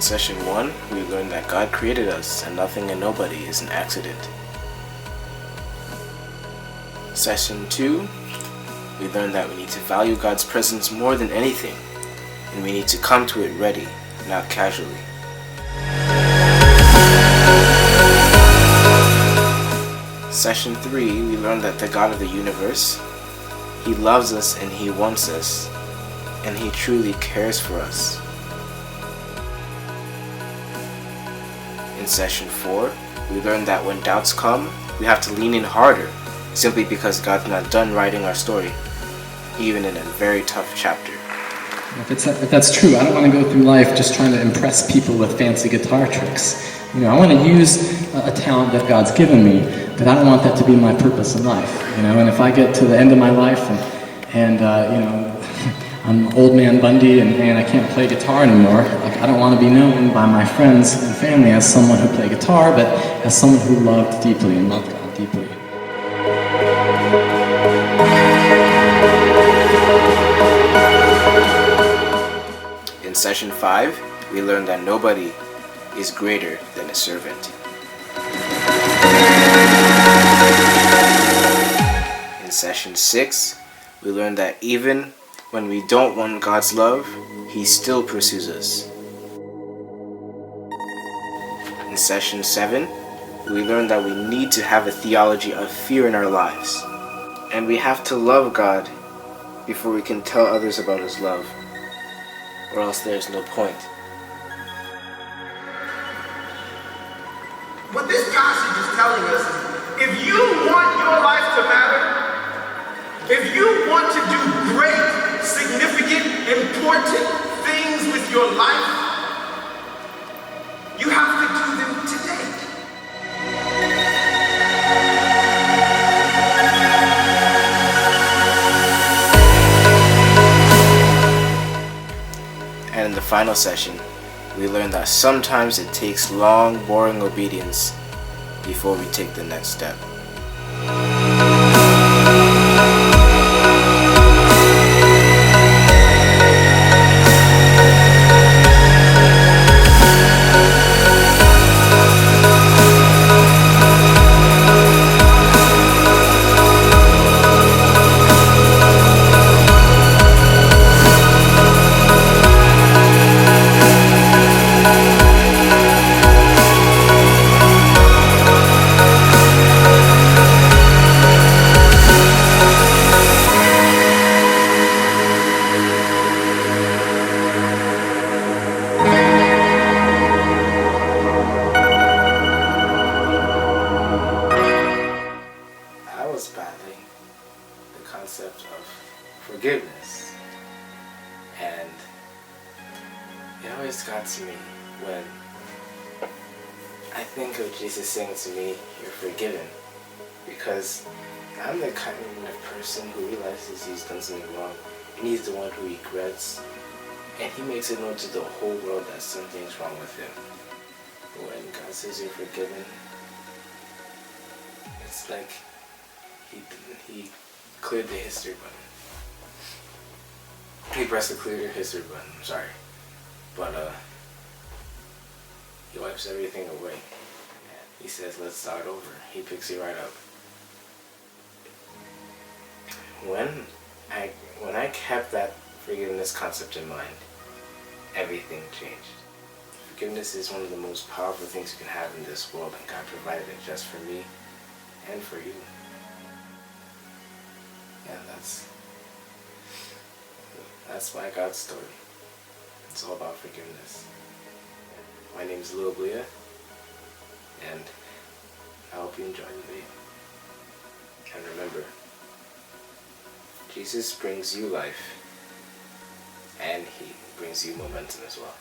Session 1, we learned that God created us and nothing and nobody is an accident. Session 2, we learned that we need to value God's presence more than anything, and we need to come to it ready, not casually. Session 3, we learned that the God of the universe, He loves us and He wants us, and He truly cares for us. In Session 4, we learned that when doubts come, we have to lean in harder, simply because God's not done writing our story, even in a very tough chapter. If that's true, I don't want to go through life just trying to impress people with fancy guitar tricks. I want to use a talent that God's given me, but I don't want that to be my purpose in life. And if I get to the end of my life and I'm old man Bundy and I can't play guitar anymore, I don't want to be known by my friends and family as someone who played guitar, but as someone who loved deeply and loved God deeply. In Session 5, we learned that nobody is greater than a servant. In Session 6, we learned that even when we don't want God's love, He still pursues us. In Session 7, we learned that we need to have a theology of fear in our lives, and we have to love God before we can tell others about His love, or else there's no point. What this passage is telling us is, if you want your life to matter, if you want to do great, significant, important things with your life, you have to do them today. And in the final session, we learned that sometimes it takes long, boring obedience before we take the next step. Battling the concept of forgiveness, and it always got to me when I think of Jesus saying to me, "You're forgiven," because I'm the kind of person who realizes he's done something wrong, and he's the one who regrets, and he makes it known to the whole world that something's wrong with him. But when God says you're forgiven, it's like he cleared the history button. He pressed the clear history button, I'm sorry. But he wipes everything away. He says, let's start over. He picks you right up. When I kept that forgiveness concept in mind, everything changed. Forgiveness is one of the most powerful things you can have in this world, and God provided it just for me and for you. Yeah, that's my God story. It's all about forgiveness. My name is Lil Blia, and I hope you enjoy the video. And remember, Jesus brings you life, and He brings you momentum as well.